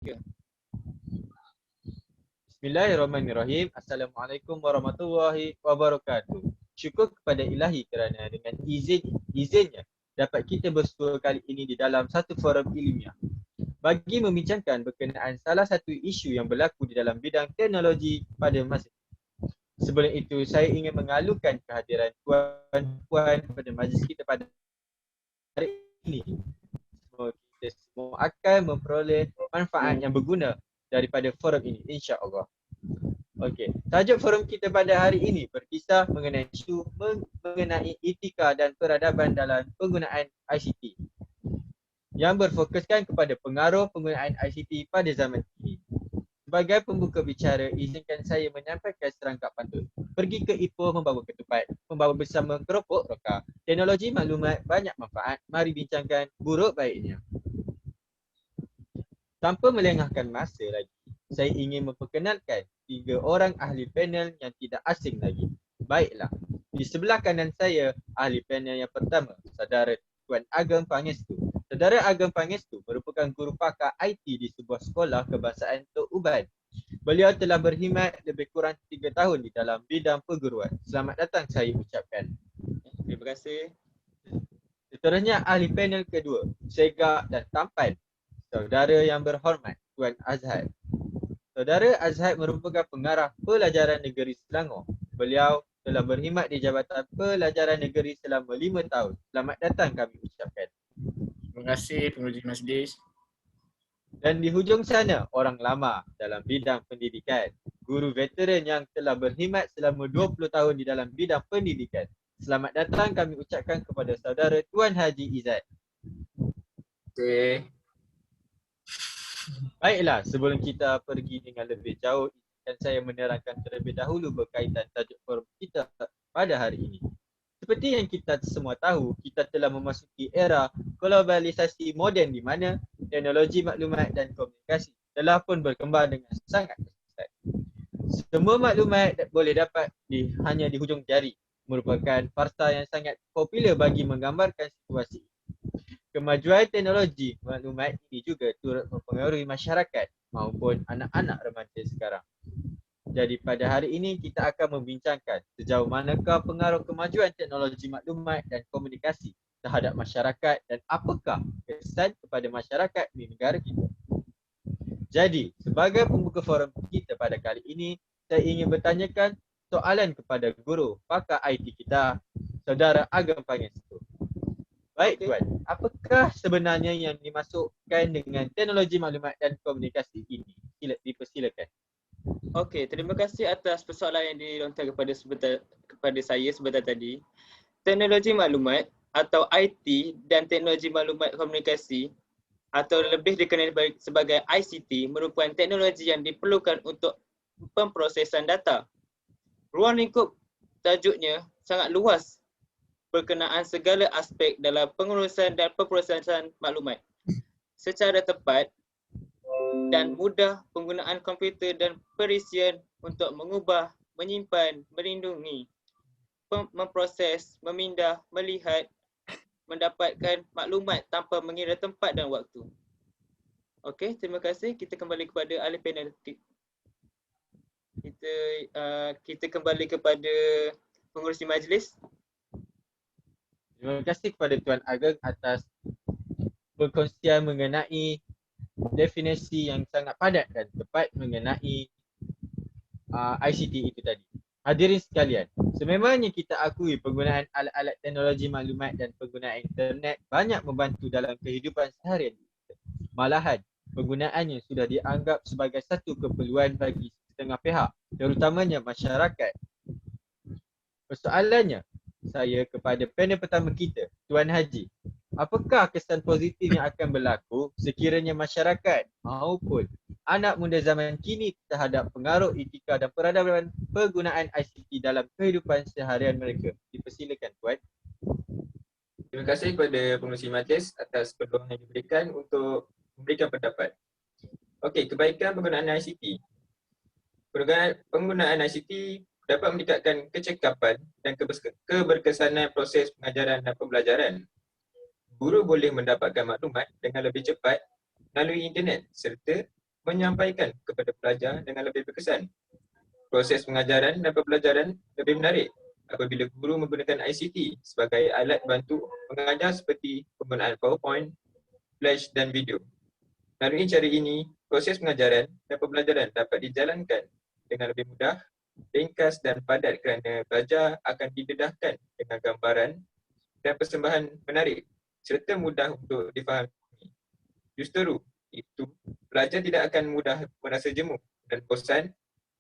Ya. Bismillahirrahmanirrahim. Assalamualaikum warahmatullahi wabarakatuh. Syukur kepada Ilahi kerana dengan izinnya dapat kita bersua kali ini di dalam satu forum ilmiah bagi membincangkan berkenaan salah satu isu yang berlaku di dalam bidang teknologi pada masa ini. Sebelum itu, saya ingin mengalukan kehadiran tuan-puan pada majlis kita pada hari ini. Semoga kita semua akan memperoleh manfaat yang berguna daripada forum ini, insya-Allah. Okey, tajuk forum kita pada hari ini berkisah mengenai isu mengenai etika dan peradaban dalam penggunaan ICT yang berfokuskan kepada pengaruh penggunaan ICT pada zaman ini. Sebagai pembuka bicara, izinkan saya menyampaikan serangkap pantun. Pergi ke Ipoh membawa ketupat, membawa bersama keropok roka. Teknologi maklumat banyak manfaat, mari bincangkan buruk baiknya. Tanpa melengahkan masa lagi, saya ingin memperkenalkan 3 orang ahli panel yang tidak asing lagi. Baiklah, di sebelah kanan saya, ahli panel yang pertama, Saudara Tuan Ageng Pangestu. Saudara Ageng Pangestu merupakan guru pakar IT di sebuah sekolah kebangsaan Tok Uban. Beliau telah berkhidmat lebih kurang 3 tahun di dalam bidang perguruan. Selamat datang saya ucapkan. Terima kasih. Seterusnya ahli panel kedua, Segak dan Tampan. Saudara yang berhormat, Tuan Azhar. Saudara Azhar merupakan pengarah pelajaran negeri Selangor. Beliau telah berkhidmat di Jabatan Pelajaran Negeri selama 5 tahun. Selamat datang kami ucapkan. Terima kasih pengurusi majlis. Dan di hujung sana, orang lama dalam bidang pendidikan. Guru veteran yang telah berkhidmat selama 20 tahun di dalam bidang pendidikan. Selamat datang kami ucapkan kepada saudara Tuan Haji Izzat. Okey. Baiklah, sebelum kita pergi dengan lebih jauh, izinkan saya menerangkan terlebih dahulu berkaitan tajuk forum kita pada hari ini. Seperti yang kita semua tahu, kita telah memasuki era globalisasi moden di mana teknologi maklumat dan komunikasi telah pun berkembang dengan sangat pesat. Semua maklumat boleh dapat hanya di hujung jari, merupakan fakta yang sangat popular bagi menggambarkan situasi. Kemajuan teknologi maklumat ini juga turut mempengaruhi masyarakat maupun anak-anak remaja sekarang. Jadi pada hari ini kita akan membincangkan sejauh manakah pengaruh kemajuan teknologi maklumat dan komunikasi terhadap masyarakat dan apakah kesan kepada masyarakat di negara kita. Jadi, sebagai pembuka forum kita pada kali ini, saya ingin bertanyakan soalan kepada guru pakar IT kita, Saudara Ageng Pangestu. Baik Tuan, apakah sebenarnya yang dimasukkan dengan teknologi maklumat dan komunikasi ini? Dipersilakan. Okey, terima kasih atas persoalan yang dilontarkan kepada saya sebentar tadi. Teknologi maklumat atau IT dan teknologi maklumat komunikasi atau lebih dikenali sebagai ICT merupakan teknologi yang diperlukan untuk pemprosesan data. Ruang lingkup tajuknya sangat luas berkenaan segala aspek dalam pengurusan dan pemprosesan maklumat. Secara tepat dan mudah penggunaan komputer dan perisian untuk mengubah, menyimpan, melindungi, memproses, memindah, melihat, mendapatkan maklumat tanpa mengira tempat dan waktu. Okey, terima kasih. Kita kembali kepada ahli panel. Kita kembali kepada pengurusi majlis. Terima kasih kepada Tuan Ageng atas perkongsian mengenai definisi yang sangat padat dan tepat mengenai ICT itu tadi. Hadirin sekalian, sememangnya kita akui penggunaan alat-alat teknologi maklumat dan penggunaan internet banyak membantu dalam kehidupan seharian kita. Malahan, penggunaannya sudah dianggap sebagai satu keperluan bagi setengah pihak, terutamanya masyarakat. Persoalannya, saya kepada panel pertama kita, Tuan Haji. Apakah kesan positif yang akan berlaku sekiranya masyarakat maupun anak muda zaman kini terhadap pengaruh etika dan peradaban penggunaan ICT dalam kehidupan seharian mereka? Dipersilakan Tuan. Terima kasih kepada pengurusi majlis atas peluang yang diberikan untuk memberikan pendapat. Okey, kebaikan penggunaan ICT. Penggunaan ICT dapat meningkatkan kecekapan dan keberkesanan proses pengajaran dan pembelajaran. Guru boleh mendapatkan maklumat dengan lebih cepat melalui internet serta menyampaikan kepada pelajar dengan lebih berkesan. Proses pengajaran dan pembelajaran lebih menarik apabila guru menggunakan ICT sebagai alat bantu mengajar seperti penggunaan PowerPoint, Flash dan video. Melalui cara ini, proses pengajaran dan pembelajaran dapat dijalankan dengan lebih mudah, ringkas dan padat kerana belajar akan didedahkan dengan gambaran dan persembahan menarik serta mudah untuk difahami. Justeru itu, pelajar tidak akan mudah merasa jemu dan bosan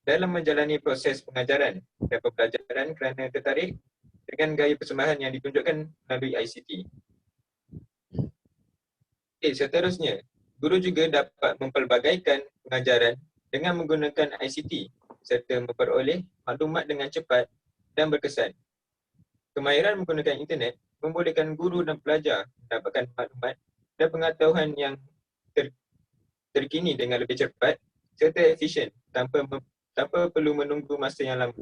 dalam menjalani proses pengajaran dan pembelajaran kerana tertarik dengan gaya persembahan yang ditunjukkan melalui ICT. Seterusnya, guru juga dapat mempelbagaikan pengajaran dengan menggunakan ICT serta memperoleh maklumat dengan cepat dan berkesan. Kemahiran menggunakan internet membolehkan guru dan pelajar mendapatkan maklumat dan pengetahuan yang terkini dengan lebih cepat serta efisien tanpa perlu menunggu masa yang lama.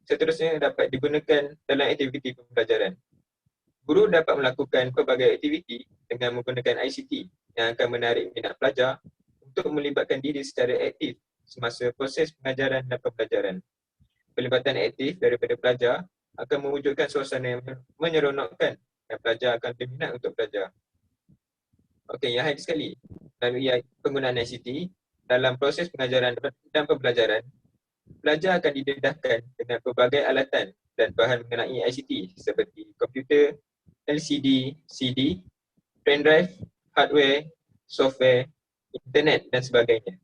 Seterusnya dapat digunakan dalam aktiviti pembelajaran. Guru dapat melakukan pelbagai aktiviti dengan menggunakan ICT yang akan menarik minat pelajar untuk melibatkan diri secara aktif semasa proses pengajaran dan pembelajaran. Pelibatan aktif daripada pelajar akan mewujudkan suasana yang menyeronokkan dan pelajar akan berminat untuk belajar. Okey, yang hadir sekali, melalui penggunaan ICT dalam proses pengajaran dan pembelajaran, pelajar akan didedahkan dengan pelbagai alatan dan bahan mengenai ICT seperti komputer, LCD, CD, pendrive, hardware, software, internet dan sebagainya.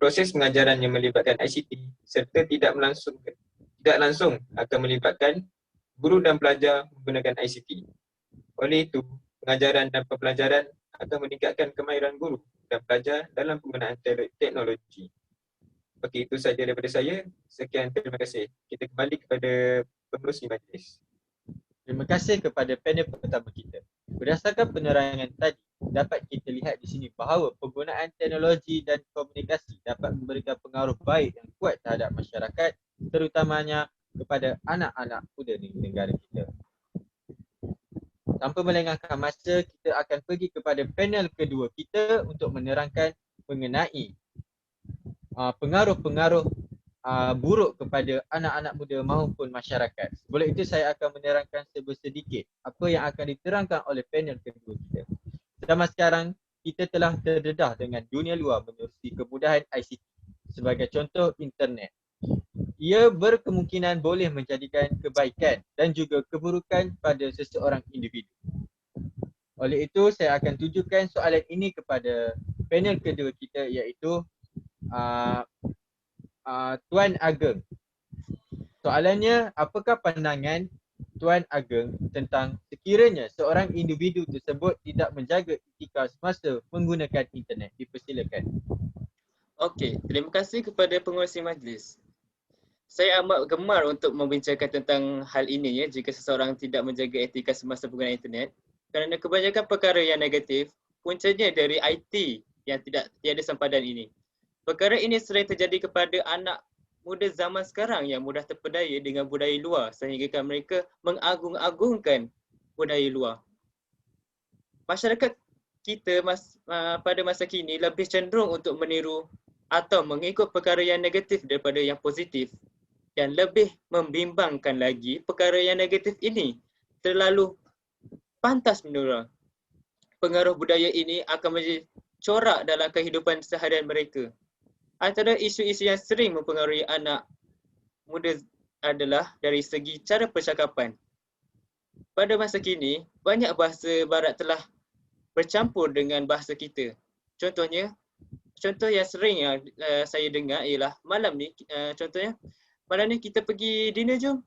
Proses pengajaran yang melibatkan ICT serta tidak langsung akan melibatkan guru dan pelajar menggunakan ICT. Oleh itu, pengajaran dan pembelajaran akan meningkatkan kemahiran guru dan pelajar dalam penggunaan teknologi. Okey, itu sahaja daripada saya. Sekian, terima kasih. Kita kembali kepada pengerusi majlis. Terima kasih kepada panel pertama kita. Berdasarkan penerangan tadi, dapat kita lihat di sini bahawa penggunaan teknologi dan komunikasi dapat memberikan pengaruh baik dan kuat terhadap masyarakat, terutamanya kepada anak-anak muda di negara kita. Tanpa melengahkan masa, kita akan pergi kepada panel kedua kita untuk menerangkan mengenai pengaruh-pengaruh buruk kepada anak-anak muda maupun masyarakat. Sebelum itu saya akan menerangkan sedikit apa yang akan diterangkan oleh panel kedua kita. Zaman sekarang kita telah terdedah dengan dunia luar menerusi kemudahan ICT. Sebagai contoh, internet. Ia berkemungkinan boleh menjadikan kebaikan dan juga keburukan pada seseorang individu. Oleh itu saya akan tujukan soalan ini kepada panel kedua kita, iaitu Tuan Ageng. Soalannya, apakah pandangan Tuan Ageng tentang sekiranya seorang individu tersebut tidak menjaga etika semasa menggunakan internet? Dipersilakan. Okey, terima kasih kepada pengerusi majlis. Saya amat gemar untuk membincangkan tentang hal ini jika seseorang tidak menjaga etika semasa penggunaan internet, kerana kebanyakan perkara yang negatif puncanya dari IT yang tiada sempadan ini. Perkara ini sering terjadi kepada anak muda zaman sekarang yang mudah terpedaya dengan budaya luar sehingga mereka mengagung-agungkan budaya luar. Masyarakat kita pada masa kini lebih cenderung untuk meniru atau mengikut perkara yang negatif daripada yang positif, dan lebih membimbangkan lagi perkara yang negatif ini terlalu pantas menurun. Pengaruh budaya ini akan menjadi corak dalam kehidupan seharian mereka. Antara isu-isu yang sering mempengaruhi anak muda adalah dari segi cara percakapan. Pada masa kini, banyak bahasa barat telah bercampur dengan bahasa kita. Contoh yang sering saya dengar ialah malam ni kita pergi dinner jom.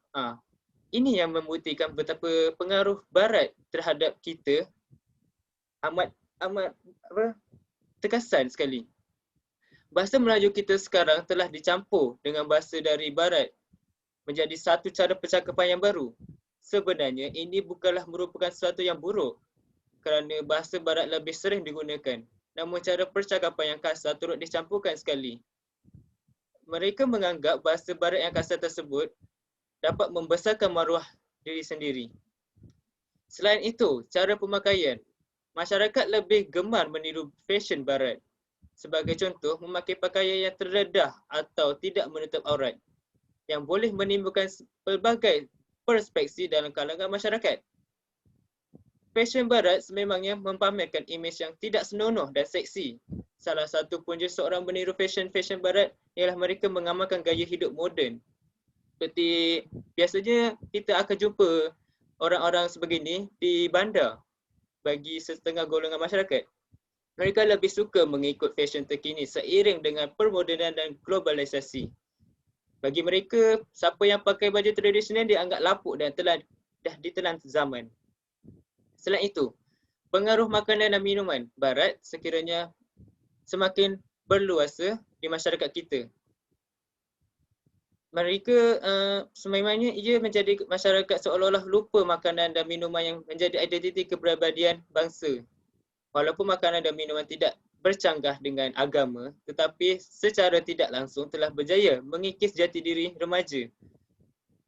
Ini yang membuktikan betapa pengaruh barat terhadap kita amat terkesan sekali. Bahasa Melayu kita sekarang telah dicampur dengan bahasa dari barat menjadi satu cara percakapan yang baru. Sebenarnya ini bukanlah merupakan sesuatu yang buruk kerana bahasa barat lebih sering digunakan. Namun cara percakapan yang kasar turut dicampurkan sekali. Mereka menganggap bahasa barat yang kasar tersebut dapat membesarkan maruah diri sendiri. Selain itu, cara pemakaian. Masyarakat lebih gemar meniru fashion barat. Sebagai contoh, memakai pakaian yang terdedah atau tidak menutup aurat yang boleh menimbulkan pelbagai perspeksi dalam kalangan masyarakat. Fashion barat sememangnya mempamerkan imej yang tidak senonoh dan seksi. Salah satu punca seorang meniru fashion barat ialah mereka mengamalkan gaya hidup moden. Seperti biasanya kita akan jumpa orang-orang sebegini di bandar bagi setengah golongan masyarakat. Mereka lebih suka mengikut fashion terkini seiring dengan permodernan dan globalisasi. Bagi mereka, siapa yang pakai baju tradisional dianggap lapuk dan dah ditelan zaman. Selain itu, pengaruh makanan dan minuman barat sekiranya semakin berluasa di masyarakat kita. Mereka sememangnya ia menjadi masyarakat seolah-olah lupa makanan dan minuman yang menjadi identiti kepribadian bangsa. Walaupun makanan dan minuman tidak bercanggah dengan agama, tetapi secara tidak langsung telah berjaya mengikis jati diri remaja.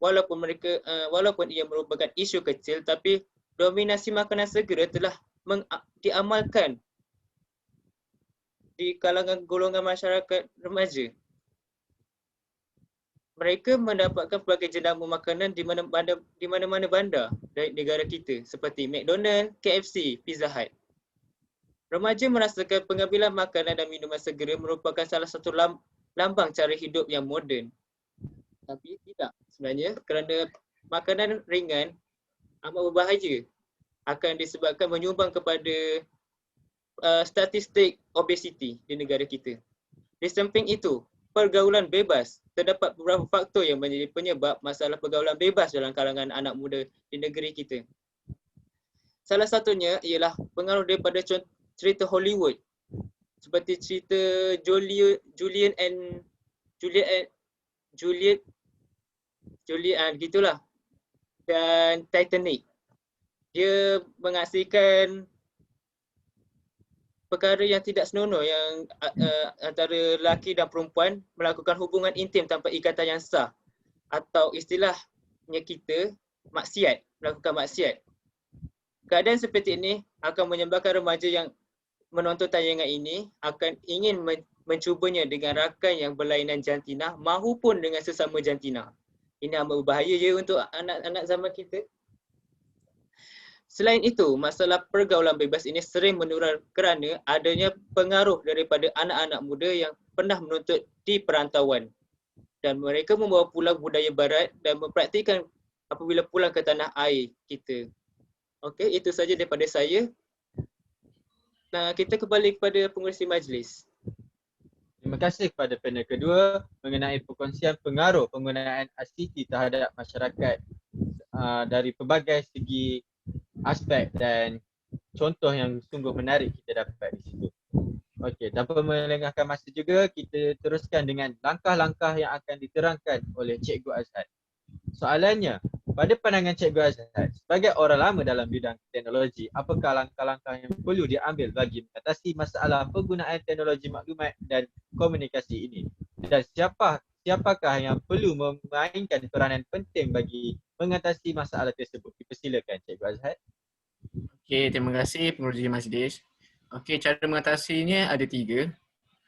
Walaupun ia merupakan isu kecil, tapi dominasi makanan segera telah diamalkan di kalangan golongan masyarakat remaja. Mereka mendapatkan pelbagai jenama makanan di mana-mana bandar dari negara kita seperti McDonald, KFC, Pizza Hut. Remaja merasakan pengambilan makanan dan minuman segera merupakan salah satu lambang cara hidup yang moden. Tapi tidak sebenarnya, kerana makanan ringan amat berbahaya, akan disebabkan menyumbang kepada statistik obesiti di negara kita. Di samping itu, pergaulan bebas. Terdapat beberapa faktor yang menjadi penyebab masalah pergaulan bebas dalam kalangan anak muda di negeri kita. Salah satunya ialah pengaruh daripada cerita Hollywood seperti cerita Juliet gitulah, dan Titanic. Dia mengaksikan perkara yang tidak senonoh yang antara lelaki dan perempuan melakukan hubungan intim tanpa ikatan yang sah, atau istilahnya kita maksiat, melakukan maksiat. Keadaan seperti ini akan menyebabkan remaja yang menonton tayangan ini akan ingin mencubanya dengan rakan yang berlainan jantina mahupun dengan sesama jantina. Ini amat berbahaya je untuk anak-anak zaman kita. Selain itu, masalah pergaulan bebas ini sering menurun kerana adanya pengaruh daripada anak-anak muda yang pernah menuntut di perantauan dan mereka membawa pulang budaya barat dan mempraktikkan apabila pulang ke tanah air kita. Okey, itu saja daripada saya. Nah, kita kembali kepada pengerusi majlis. Terima kasih kepada panel kedua mengenai perkongsian pengaruh penggunaan ICT terhadap masyarakat dari pelbagai segi aspek dan contoh yang sungguh menarik kita dapat di situ. Okey, tanpa melengahkan masa juga, kita teruskan dengan langkah-langkah yang akan diterangkan oleh Cikgu Azhad. Soalannya, pada pandangan Cikgu Azhad, sebagai orang lama dalam bidang teknologi, apakah langkah-langkah yang perlu diambil bagi mengatasi masalah penggunaan teknologi maklumat dan komunikasi ini? Dan siapakah yang perlu memainkan peranan penting bagi mengatasi masalah tersebut? Dipersilakan Cikgu Azhad. Okey, terima kasih pengurusi majlis. Okey, cara mengatasinya ada 3.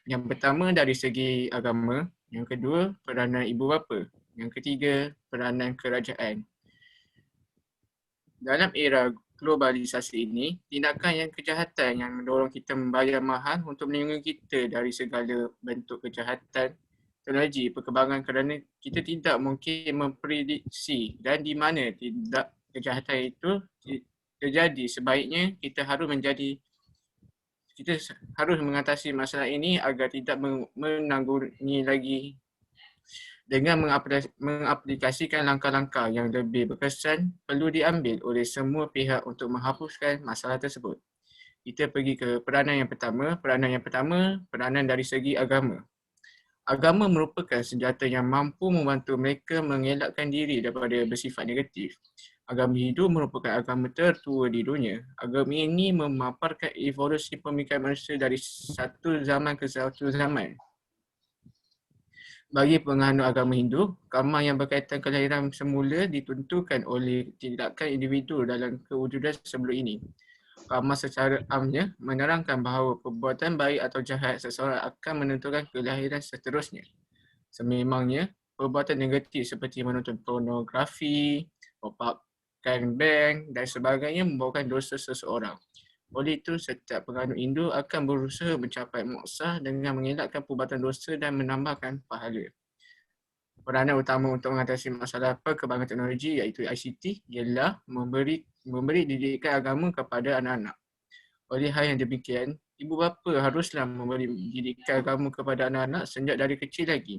Yang pertama dari segi agama, yang kedua peranan ibu bapa, yang ketiga peranan kerajaan. Dalam era globalisasi ini, tindakan yang kejahatan yang mendorong kita membayar mahal untuk melindungi kita dari segala bentuk kejahatan teknologi perkembangan, kerana kita tidak mungkin memprediksi dan di mana tindak kejahatan itu terjadi. Sebaiknya kita harus mengatasi masalah ini agar tidak menanggungi lagi dengan mengaplikasikan langkah-langkah yang lebih berkesan perlu diambil oleh semua pihak untuk menghapuskan masalah tersebut. Kita pergi ke peranan yang pertama. Peranan dari segi agama. Agama merupakan senjata yang mampu membantu mereka mengelakkan diri daripada bersifat negatif. Agama Hindu merupakan agama tertua di dunia. Agama ini memaparkan evolusi pemikiran manusia dari satu zaman ke satu zaman. Bagi penganut agama Hindu, karma yang berkaitan kelahiran semula ditentukan oleh tindakan individu dalam kewujudan sebelum ini. Kamus secara amnya menerangkan bahawa perbuatan baik atau jahat seseorang akan menentukan kelahiran seterusnya. Sememangnya, perbuatan negatif seperti menonton pornografi, mempakan bank dan sebagainya membawakan dosa seseorang. Oleh itu, setiap penganut Hindu akan berusaha mencapai moksha dengan mengelakkan perbuatan dosa dan menambahkan pahala. Peranan utama untuk mengatasi masalah perkembangan teknologi iaitu ICT ialah memberi didikan agama kepada anak-anak. Oleh hal yang demikian, ibu bapa haruslah memberi didikan agama kepada anak-anak sejak dari kecil lagi.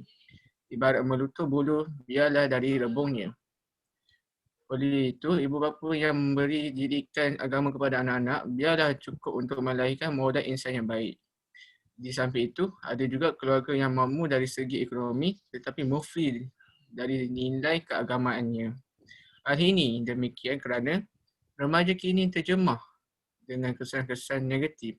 Ibarat melutuh bulu, biarlah dari rebungnya. Oleh itu, ibu bapa yang memberi didikan agama kepada anak-anak biarlah cukup untuk melahirkan modal insan yang baik. Di samping itu, ada juga keluarga yang makmur dari segi ekonomi tetapi mufli dari nilai keagamaannya. Hal ini demikian kerana remaja kini terjemah dengan kesan-kesan negatif.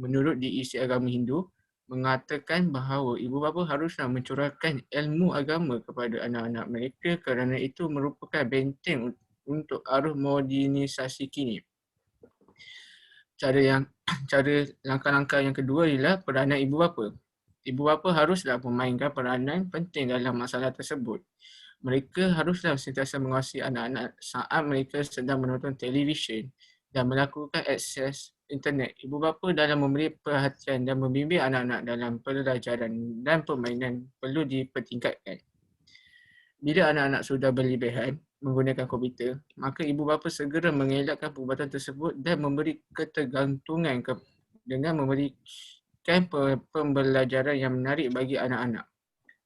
Menurut diisi agama Hindu, mengatakan bahawa ibu bapa haruslah mencurahkan ilmu agama kepada anak-anak mereka kerana itu merupakan benteng untuk arus modernisasi kini. Cara langkah-langkah yang kedua ialah peranan ibu bapa. Ibu bapa haruslah memainkan peranan penting dalam masalah tersebut. Mereka haruslah sentiasa mengawasi anak-anak saat mereka sedang menonton televisyen dan melakukan akses internet. Ibu bapa dalam memberi perhatian dan membimbing anak-anak dalam pelajaran dan permainan perlu dipertingkatkan. Bila anak-anak sudah berlebihan menggunakan komputer, maka ibu bapa segera mengelakkan perbuatan tersebut dan memberi ketergantungan dengan memberikan pembelajaran yang menarik bagi anak-anak.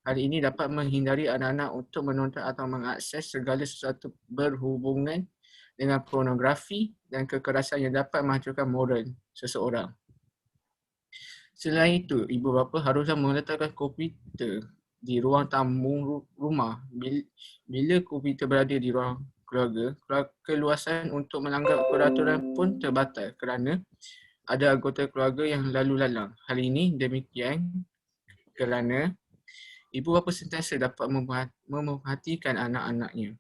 Hal ini dapat menghindari anak-anak untuk menonton atau mengakses segala sesuatu berhubungan dengan pornografi dan kekerasan yang dapat menghancurkan moral seseorang. Selain itu, ibu bapa haruslah meletakkan komputer di ruang tamu rumah. Bila komputer berada di ruang keluarga, keluasan untuk melanggar peraturan pun terbatal kerana ada anggota keluarga yang lalu lalang. Hal ini demikian kerana ibu bapa sentiasa dapat memerhatikan anak-anaknya.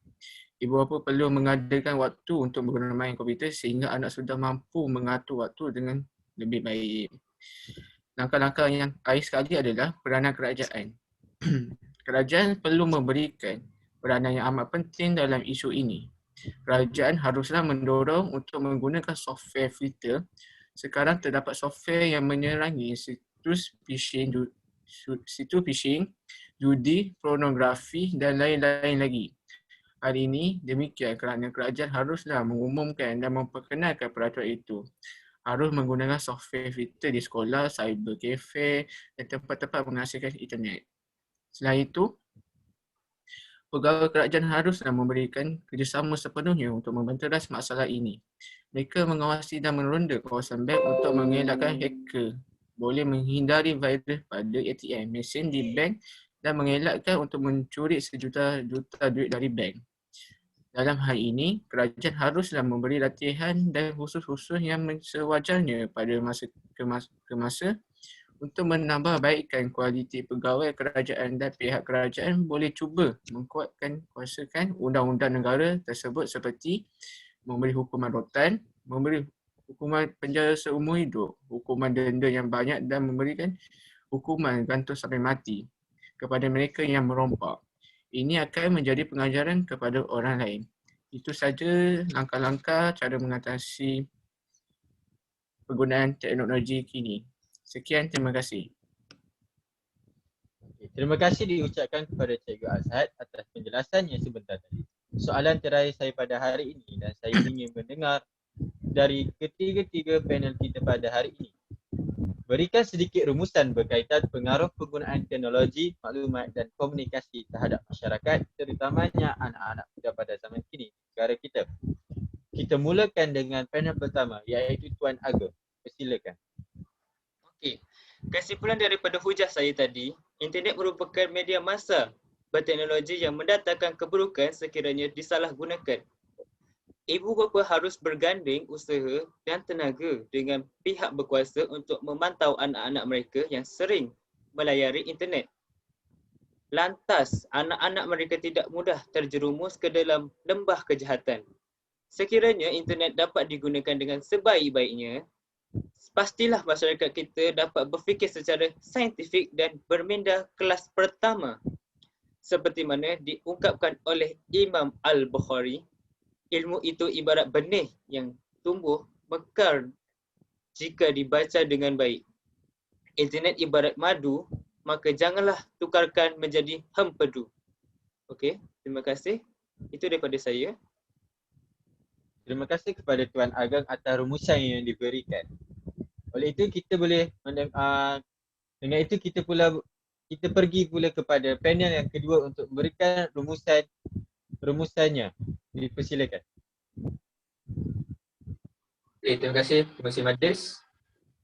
Ibu bapa perlu mengadakan waktu untuk bermain komputer sehingga anak sudah mampu mengatur waktu dengan lebih baik. Langkah-langkah yang akhir sekali adalah peranan kerajaan. Kerajaan perlu memberikan peranan yang amat penting dalam isu ini. Kerajaan haruslah mendorong untuk menggunakan software filter. Sekarang terdapat software yang menyerangi situs phishing, judi, pornografi dan lain-lain lagi. Hal ini demikian kerana kerajaan haruslah mengumumkan dan memperkenalkan peraturan itu. Harus menggunakan software filter di sekolah, cyber cafe dan tempat-tempat menghasilkan internet. Selain itu, pegawai kerajaan haruslah memberikan kerjasama sepenuhnya untuk membenteras masalah ini. Mereka mengawasi dan meronda kawasan bank untuk mengelakkan hacker. Boleh menghindari virus pada ATM, mesin di bank dan mengelakkan untuk mencuri sejuta-juta duit dari bank. Dalam hal ini, kerajaan haruslah memberi latihan dan khusus-khusus yang sewajarnya pada masa ke masa untuk menambahbaikkan kualiti pegawai kerajaan dan pihak kerajaan boleh cuba kuasakan undang-undang negara tersebut seperti memberi hukuman rotan, memberi hukuman penjara seumur hidup, hukuman denda yang banyak dan memberikan hukuman gantung sampai mati kepada mereka yang merompak. Ini akan menjadi pengajaran kepada orang lain. Itu saja langkah-langkah cara mengatasi penggunaan teknologi kini. Sekian, terima kasih. Terima kasih diucapkan kepada Cikgu Azhad atas penjelasannya sebentar tadi. Soalan terakhir saya pada hari ini dan saya ingin mendengar dari ketiga-tiga panel kita pada hari ini. Berikan sedikit rumusan berkaitan pengaruh penggunaan teknologi, maklumat dan komunikasi terhadap masyarakat, terutamanya anak-anak muda pada zaman kini di negara kita. Kita mulakan dengan panel pertama iaitu Tuan Aga. Persilakan. Okey. Kesimpulan daripada hujah saya tadi, internet merupakan media massa berteknologi yang mendatangkan keburukan sekiranya disalahgunakan. Ibu bapa harus berganding usaha dan tenaga dengan pihak berkuasa untuk memantau anak-anak mereka yang sering melayari internet. Lantas, anak-anak mereka tidak mudah terjerumus ke dalam lembah kejahatan. Sekiranya internet dapat digunakan dengan sebaik-baiknya, pastilah masyarakat kita dapat berfikir secara saintifik dan berminda kelas pertama. Seperti mana diungkapkan oleh Imam Al-Bukhari, ilmu itu ibarat benih yang tumbuh mekar jika dibaca dengan baik. Internet ibarat madu, maka janganlah tukarkan menjadi hempedu. Okey, terima kasih. Itu daripada saya. Terima kasih kepada Tuan Ageng atas rumusan yang diberikan. Oleh itu kita boleh dengan itu kita pergi pula kepada panel yang kedua untuk memberikan rumusannya. Dipersilakan. Okay, terima kasih Majlis.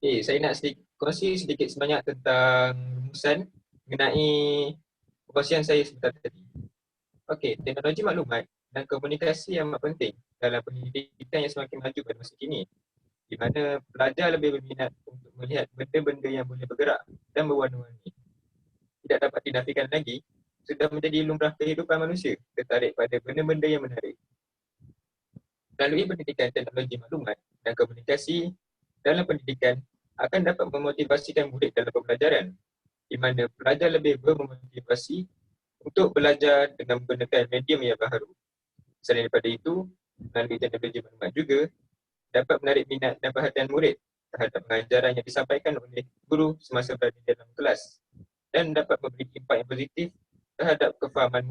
Okay, saya nak kongsi sedikit sebanyak tentang rumusan mengenai perkongsian saya sebentar tadi. Okey, teknologi maklumat dan komunikasi yang amat penting dalam pendidikan yang semakin maju pada masa kini, di mana pelajar lebih berminat untuk melihat benda-benda yang boleh bergerak dan berwarna-warni. Tidak dapat dinafikan lagi, sudah menjadi lumrah kehidupan manusia tertarik pada benda-benda yang menarik. Melalui pendidikan teknologi maklumat dan komunikasi dalam pendidikan akan dapat memotivasikan murid dalam pembelajaran, di mana pelajar lebih bermotivasi untuk belajar dengan menggunakan medium yang baharu. Selain daripada itu, melalui teknologi maklumat juga dapat menarik minat dan perhatian murid terhadap pengajaran yang disampaikan oleh guru semasa berada dalam kelas dan dapat memberi impak yang positif terhadap kefahaman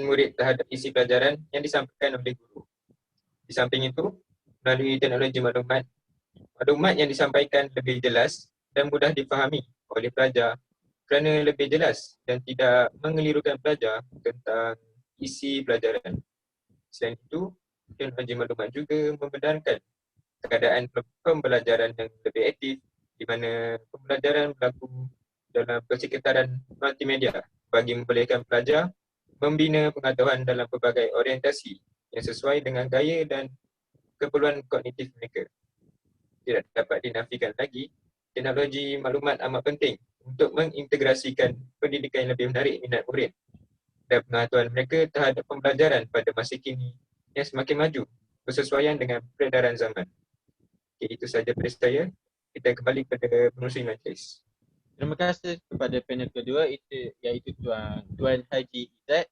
murid terhadap isi pelajaran yang disampaikan oleh guru. Di samping itu, melalui teknologi maklumat yang disampaikan lebih jelas dan mudah difahami oleh pelajar kerana lebih jelas dan tidak mengelirukan pelajar tentang isi pelajaran. Selain itu, teknologi maklumat juga membenarkan keadaan pembelajaran yang lebih aktif di mana pembelajaran berlaku dalam persekitaran multimedia bagi membolehkan pelajar membina pengetahuan dalam pelbagai orientasi yang sesuai dengan gaya dan keperluan kognitif mereka. Tidak dapat dinafikan lagi, teknologi maklumat amat penting untuk mengintegrasikan pendidikan yang lebih menarik minat murid dan pengetahuan mereka terhadap pembelajaran pada masa kini yang semakin maju bersesuaian dengan peredaran zaman. Okay, itu sahaja dari saya. Kita kembali kepada pengurusi majlis. Terima kasih kepada panel kedua iaitu Tuan Haji Izzat.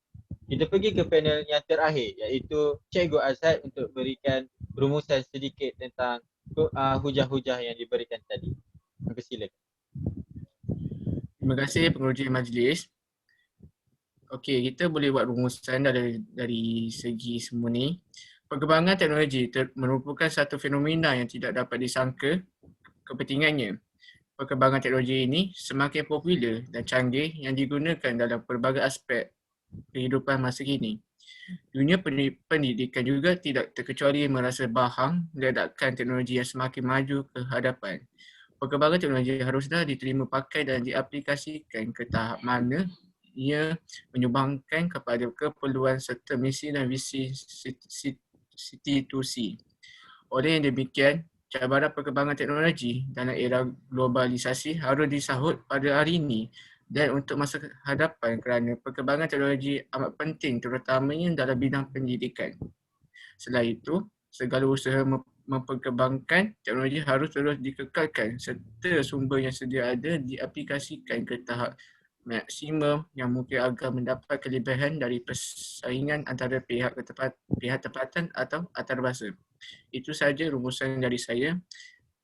Kita pergi ke panel yang terakhir iaitu Cikgu Azhad untuk berikan rumusan sedikit tentang hujah-hujah yang diberikan tadi. Silakan. Terima kasih pengurusi majlis. Okey, kita boleh buat rumusan dari segi semua ni. Perkembangan teknologi merupakan satu fenomena yang tidak dapat disangka kepentingannya. Perkembangan teknologi ini semakin popular dan canggih yang digunakan dalam pelbagai aspek kehidupan masa kini. Dunia pendidikan juga tidak terkecuali merasa bahang ledakan teknologi yang semakin maju ke hadapan. Perkembangan teknologi haruslah diterima pakai dan diaplikasikan ke tahap mana ia menyumbangkan kepada keperluan serta misi dan visi institusi. Oleh yang demikian, cabaran perkembangan teknologi dalam era globalisasi harus disahut pada hari ini dan untuk masa hadapan kerana perkembangan teknologi amat penting terutamanya dalam bidang pendidikan. Selain itu, segala usaha memperkembangkan teknologi harus terus dikekalkan serta sumber yang sedia ada diaplikasikan ke tahap maksimum yang mungkin agar mendapat kelebihan dari persaingan antara pihak tempatan atau antarabangsa. Itu saja rumusan dari saya.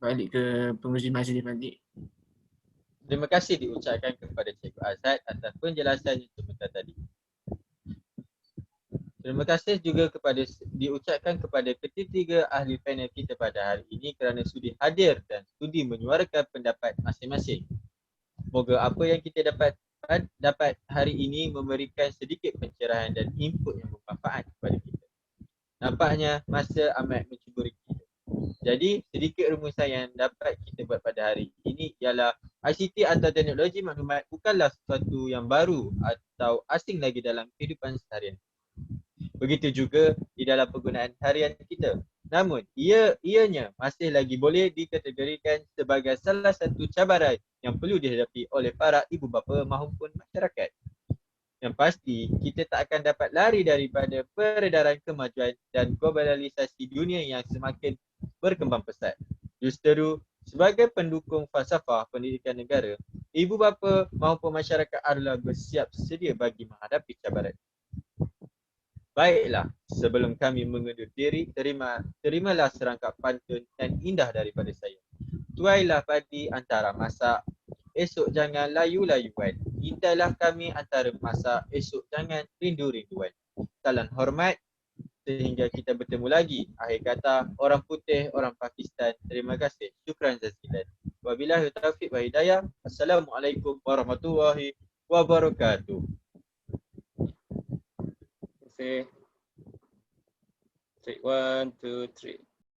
Balik ke pengurusi majlis balik. Terima kasih diucapkan kepada Cikgu Azhad atas penjelasan yang sebentar tadi. Terima kasih juga diucapkan kepada ketiga ahli panel kita pada hari ini kerana sudi hadir dan sudi menyuarakan pendapat masing-masing. Moga apa yang kita dapat hari ini memberikan sedikit pencerahan dan input yang bermanfaat kepada kita. Nampaknya masa amat mencuburi kita. Jadi sedikit rumusan yang dapat kita buat pada hari ini ialah ICT atau teknologi maklumat bukanlah sesuatu yang baru atau asing lagi dalam kehidupan seharian. Begitu juga di dalam penggunaan harian kita. Namun ianya masih lagi boleh dikategorikan sebagai salah satu cabaran yang perlu dihadapi oleh para ibu bapa maupun masyarakat. Yang pasti, kita tak akan dapat lari daripada peredaran kemajuan dan globalisasi dunia yang semakin berkembang pesat. Justeru, sebagai pendukung falsafah pendidikan negara, ibu bapa maupun masyarakat adalah bersiap sedia bagi menghadapi cabaran. Baiklah, sebelum kami mengundur diri, terimalah serangkap pantun dan indah daripada saya. Tuailah padi antara masak, esok jangan layu-layuan. Intailah kami antara masak, esok jangan rindu-rinduan. Salam hormat, sehingga kita bertemu lagi. Akhir kata, orang putih, orang Pakistan. Terima kasih. Syukran jazilan. Wabillahi taufiq wa hidayah. Assalamualaikum warahmatullahi wabarakatuh. Terima kasih. Take 1, 2, 3.